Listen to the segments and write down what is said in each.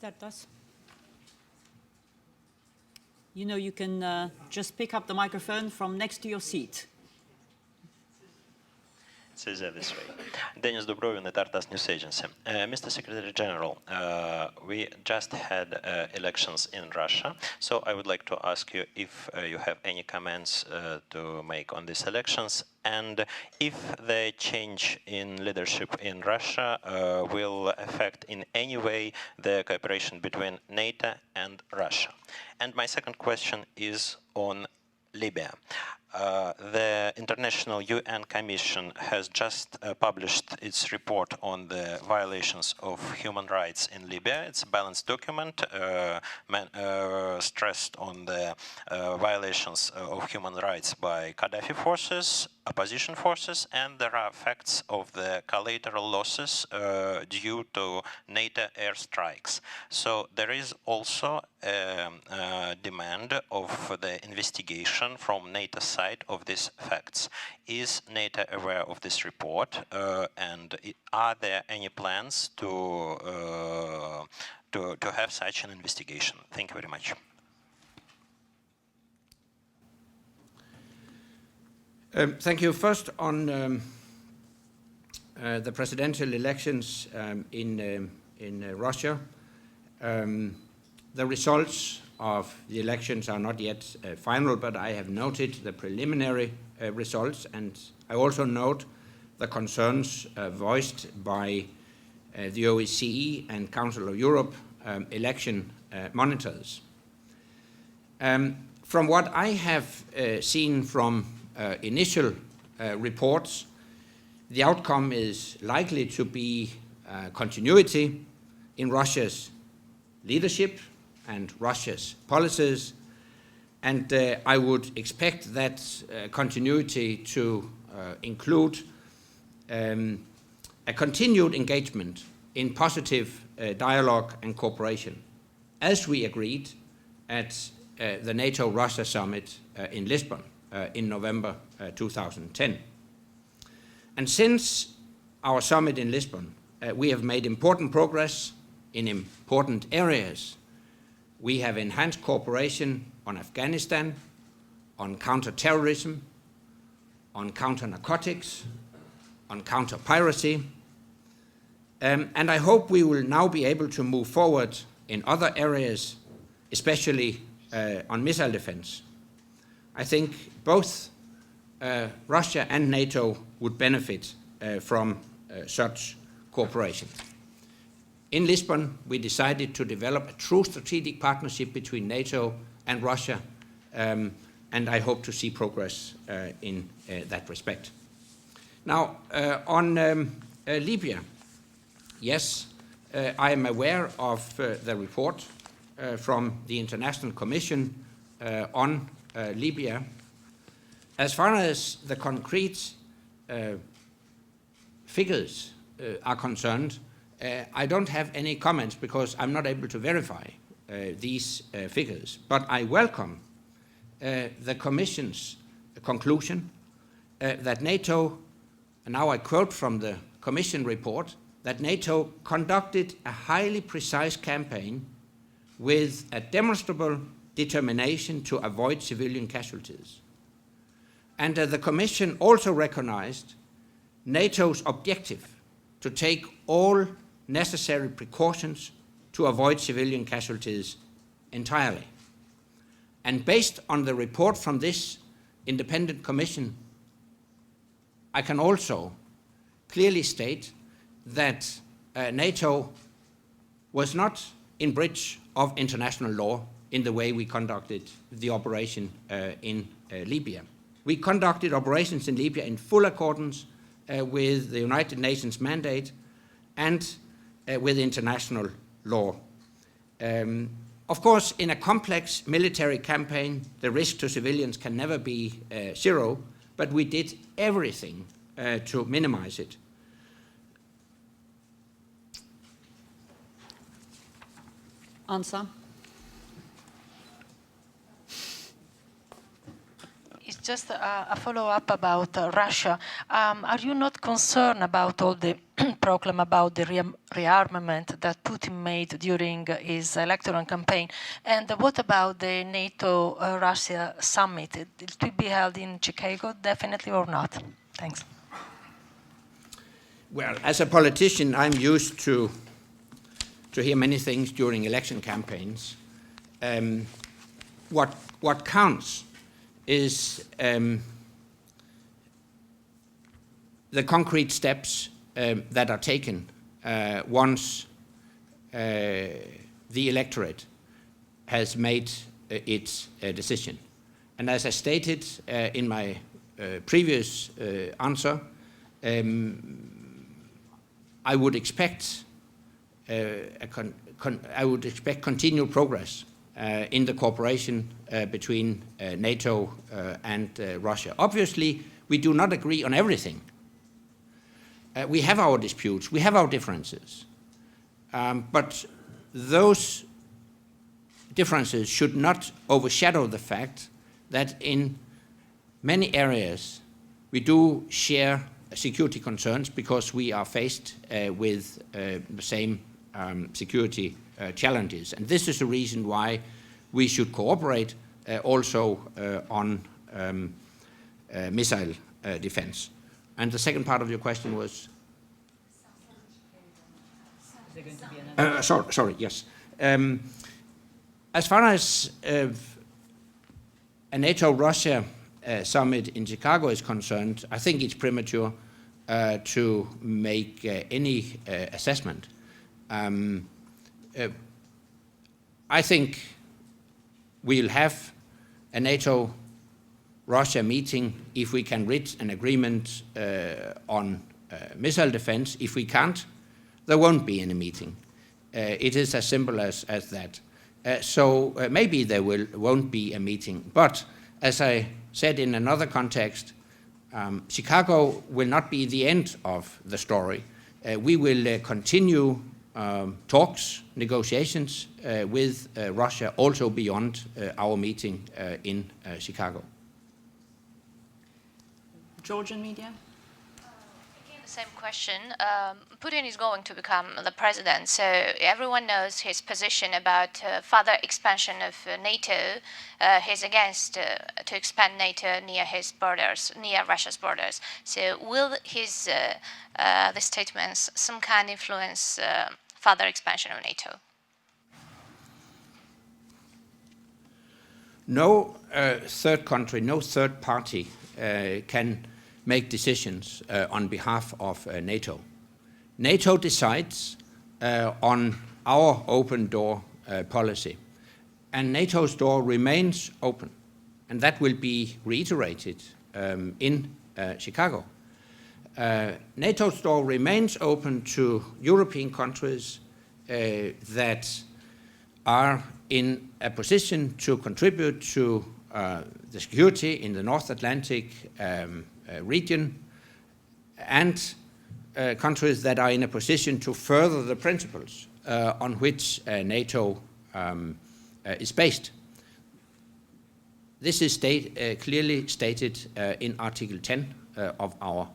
that does. You know, you can just pick up the microphone from next to your seat. It's easier this way. Denis Dubrovin at Artas News Agency. Mr. Secretary General, we just had elections in Russia, so I would like to ask you if you have any comments to make on these elections, and if the change in leadership in Russia will affect in any way the cooperation between NATO and Russia. And my second question is on Libya. The International UN Commission has just published its report on the violations of human rights in Libya. It's a balanced document stressed on the violations of human rights by Gaddafi forces, opposition forces, and there are facts of the collateral losses due to NATO airstrikes. So there is also a demand of the investigation from NATO's side of these facts. Is NATO aware of this report, and are there any plans to have such an investigation? Thank you very much. Thank you. First, on the presidential elections in Russia, the results of the elections are not yet final, but I have noted the preliminary results, and I also note the concerns voiced by the OSCE and Council of Europe election monitors. From what I have seen from initial reports, the outcome is likely to be continuity in Russia's leadership and Russia's policies, and I would expect that continuity to include a continued engagement in positive dialogue and cooperation, as we agreed at the NATO-Russia summit in Lisbon in November 2010. And since our summit in Lisbon, we have made important progress in important areas. We have enhanced cooperation on Afghanistan, on counter-terrorism, on counter-narcotics, on counter-piracy, and I hope we will now be able to move forward in other areas, especially on missile defense. I think both Russia and NATO would benefit from such cooperation. In Lisbon, we decided to develop a true strategic partnership between NATO and Russia, and I hope to see progress in that respect. Now, on Libya, yes, I am aware of the report from the International Commission on Libya. As far as the concrete figures are concerned, I don't have any comments because I'm not able to verify these figures. But I welcome the Commission's conclusion that NATO, and now I quote from the Commission report, that NATO conducted a highly precise campaign with a demonstrable determination to avoid civilian casualties. And the Commission also recognized NATO's objective to take all necessary precautions to avoid civilian casualties entirely. And based on the report from this independent commission, I can also clearly state that NATO was not in breach of international law in the way we conducted the operation in Libya. We conducted operations in Libya in full accordance with the United Nations mandate and with international law. Of course, in a complex military campaign, the risk to civilians can never be zero, but we did everything to minimize it. Answer. Just a follow-up about Russia. Are you not concerned about all the proclaim about the rearmament that Putin made during his electoral campaign? And what about the NATO-Russia summit? It will be held in Chicago, definitely, or not? Thanks. Well, as a politician, I'm used to hear many things during election campaigns. What counts is the concrete steps that are taken once the electorate has made its decision. And as I stated in my previous answer, I would expect continued progress in the cooperation between NATO and Russia. Obviously, we do not agree on everything. We have our disputes, we have our differences, but those differences should not overshadow the fact that in many areas we do share security concerns because we are faced with the same security challenges. And this is the reason why we should cooperate also on missile defense. And the second part of your question was? Is there going to be another? Sorry, yes. As far as a NATO-Russia summit in Chicago is concerned, I think it's premature to make any assessment. I think we'll have a NATO-Russia meeting if we can reach an agreement on missile defense. If we can't, there won't be any meeting. It is as simple as that. So maybe there won't be a meeting. But as I said in another context, Chicago will not be the end of the story. We will continue talks, negotiations with Russia also beyond our meeting in Chicago. Georgian media? Again, the same question. Putin is going to become the president, so everyone knows his position about further expansion of NATO. He's against to expand NATO near his borders, near Russia's borders. So will his the statements some kind influence further expansion of NATO? No third country, no third party can make decisions on behalf of NATO. NATO decides on our open door policy, and NATO's door remains open, and that will be reiterated in Chicago. NATO's door remains open to European countries that are in a position to contribute to the security in the North Atlantic region, and countries that are in a position to further the principles on which NATO is based. This is clearly stated in Article 10 of our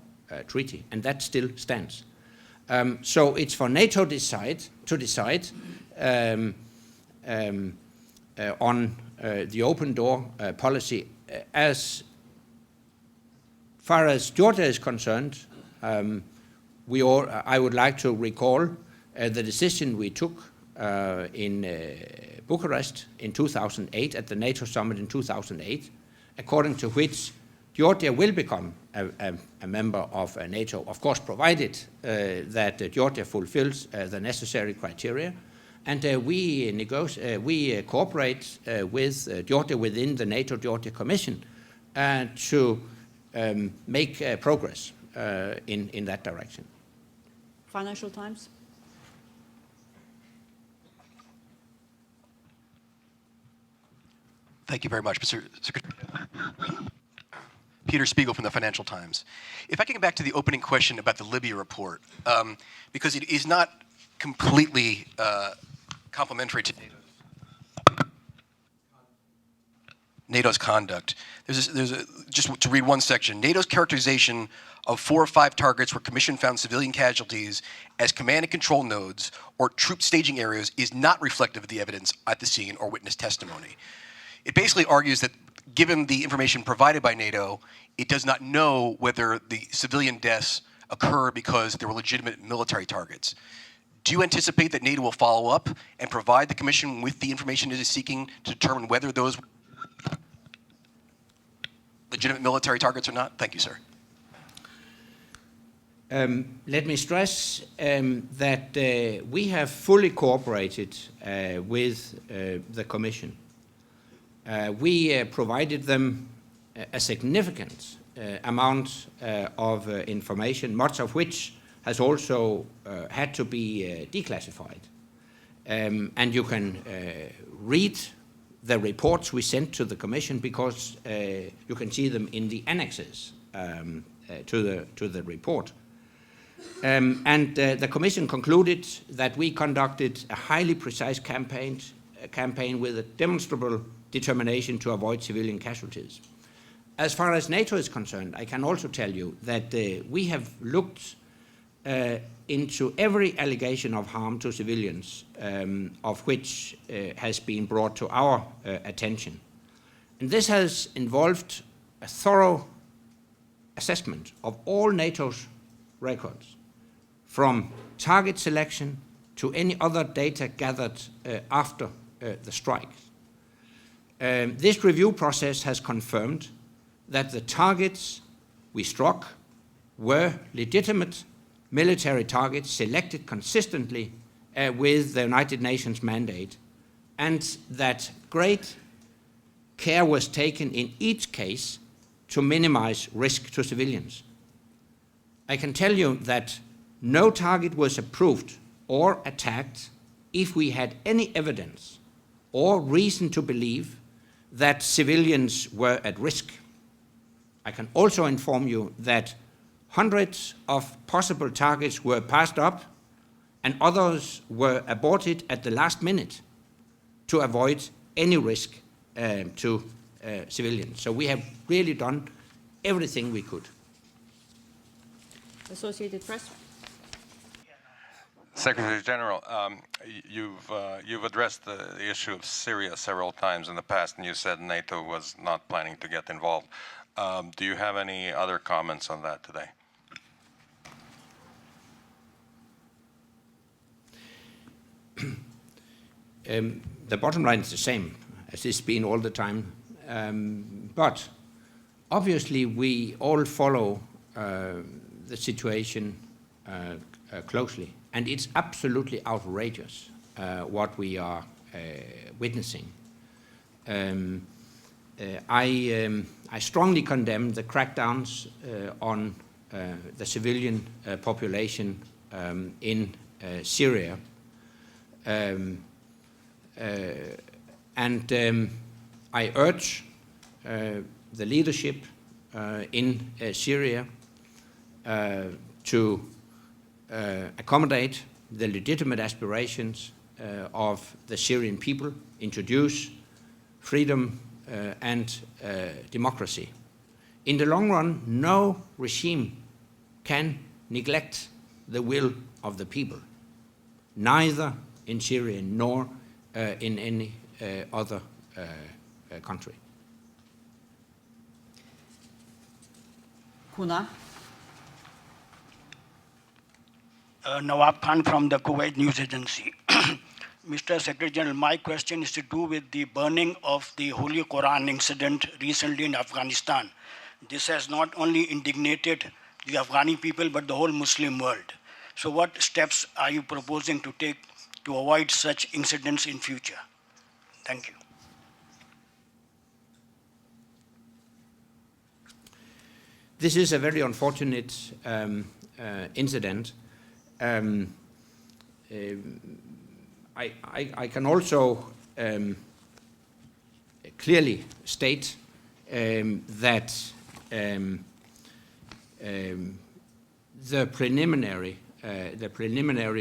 treaty, and that still stands. So it's for NATO to decide on the open door policy. As far as Georgia is concerned, I would like to recall the decision we took in Bucharest in 2008, at the NATO summit in 2008, according to which Georgia will become a member of NATO, of course, provided that Georgia fulfills the necessary criteria. And we cooperate with Georgia within the NATO-Georgia Commission to make progress in that direction. Financial Times? Thank you very much, Mr. Secretary. Peter Spiegel from the Financial Times. If I can get back to the opening question about the Libya report, because it is not completely complementary to NATO. NATO's conduct. Just to read one section, NATO's characterization of 4 or 5 targets where Commission found civilian casualties as command and control nodes or troop staging areas is not reflective of the evidence at the scene or witness testimony. It basically argues that given the information provided by NATO, it does not know whether the civilian deaths occur because there were legitimate military targets. Do you anticipate that NATO will follow up and provide the Commission with the information it is seeking to determine whether those legitimate military targets or not? Thank you, sir. Let me stress that we have fully cooperated with the Commission. We provided them a significant amount of information, much of which has also had to be declassified. And you can read the reports we sent to the Commission because you can see them in the annexes to the report. And the Commission concluded that we conducted a highly precise campaign with a demonstrable determination to avoid civilian casualties. As far as NATO is concerned, I can also tell you that we have looked into every allegation of harm to civilians, of which has been brought to our attention. And this has involved a thorough assessment of all NATO's records, from target selection to any other data gathered after the strikes. This review process has confirmed that the targets we struck were legitimate military targets selected consistently with the United Nations mandate, and that great care was taken in each case to minimize risk to civilians. I can tell you that no target was approved or attacked if we had any evidence or reason to believe that civilians were at risk. I can also inform you that hundreds of possible targets were passed up and others were aborted at the last minute to avoid any risk to civilians. So we have really done everything we could. Associated Press. Secretary General, you've addressed the issue of Syria several times in the past, and you said NATO was not planning to get involved. Do you have any other comments on that today? The bottom line is the same as it's been all the time. But obviously we all follow the situation closely. And it's absolutely outrageous what we are witnessing. I strongly condemn the crackdowns on the civilian population in Syria. And I urge the leadership in Syria to accommodate the legitimate aspirations of the Syrian people, introduce freedom and democracy. In the long run, no regime can neglect the will of the people, neither in Syria nor in any other country. Kuna. Nawab Khan from the Kuwait News Agency. Mr. Secretary General, my question is to do with the burning of the Holy Quran incident recently in Afghanistan. This has not only indignated the Afghani people, but the whole Muslim world. So what steps are you proposing to take to avoid such incidents in future? Thank you. This is a very unfortunate incident. I can also clearly state that the preliminary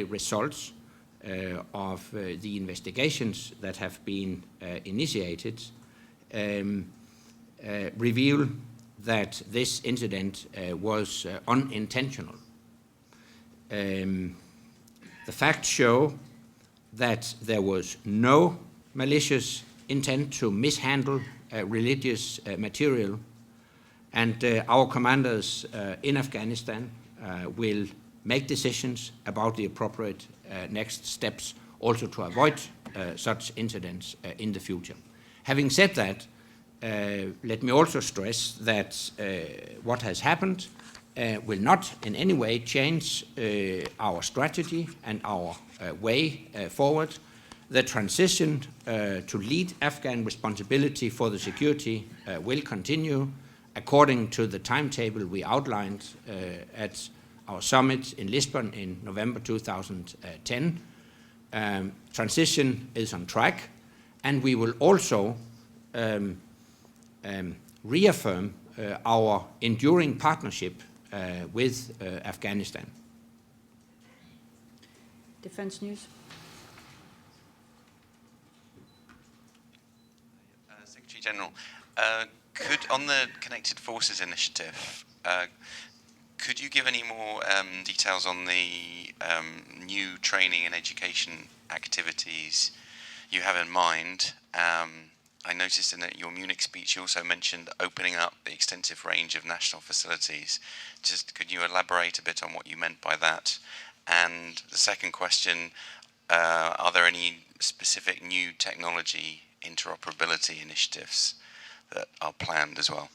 results of the investigations that have been initiated reveal that this incident was unintentional. The facts show that there was no malicious intent to mishandle religious material, and our commanders in Afghanistan will make decisions about the appropriate next steps also to avoid such incidents in the future. Having said that, let me also stress that what has happened will not in any way change our strategy and our way forward. The transition to lead Afghan responsibility for the security will continue according to the timetable we outlined at our summit in Lisbon in November 2010. Transition is on track, and we will also reaffirm our enduring partnership with Afghanistan. Defense News. Secretary General, on the Connected Forces initiative, could you give any more details on the new training and education activities you have in mind? I noticed in your Munich speech you also mentioned opening up the extensive range of national facilities. Just could you elaborate a bit on what you meant by that? And the second question, are there any specific new technology interoperability initiatives that are planned as well?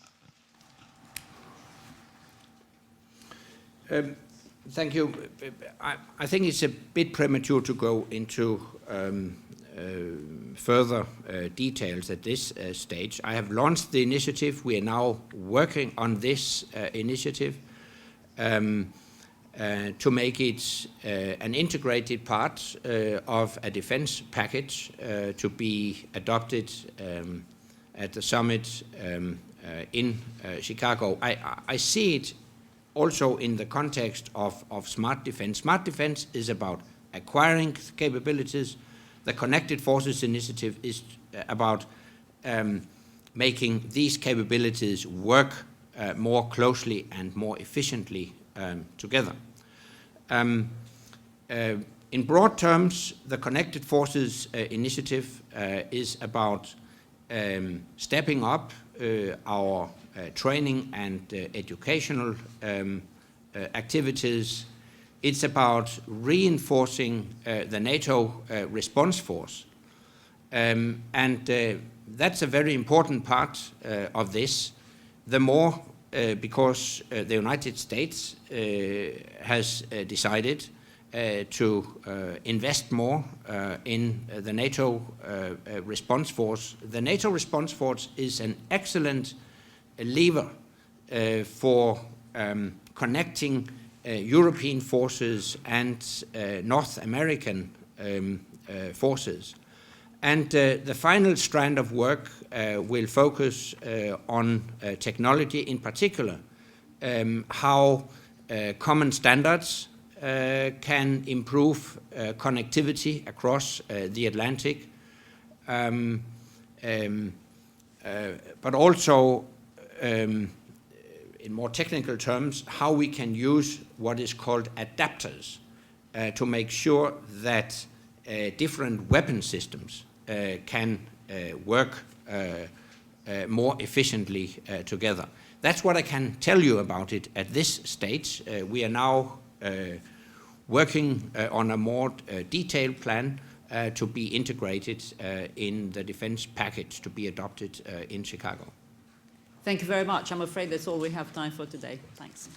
Thank you. I think it's a bit premature to go into further details at this stage. I have launched the initiative. We are now working on this initiative to make it an integrated part of a defense package to be adopted at the summit in Chicago. I see it also in the context of smart defense. Smart defense is about acquiring capabilities. The Connected Forces initiative is about making these capabilities work more closely and more efficiently together. In broad terms, the Connected Forces initiative is about stepping up our training and educational activities. It's about reinforcing the NATO response force. And that's a very important part of this. The more because the United States has decided to invest more in the NATO response force. The NATO response force is an excellent lever for connecting European forces and North American forces. And the final strand of work will focus on technology, in particular, how common standards can improve connectivity across the Atlantic, but also in more technical terms, how we can use what is called adapters to make sure that different weapon systems can work more efficiently together. That's what I can tell you about it at this stage. We are now working on a more detailed plan to be integrated in the defense package to be adopted in Chicago. Thank you very much. I'm afraid that's all we have time for today. Thanks.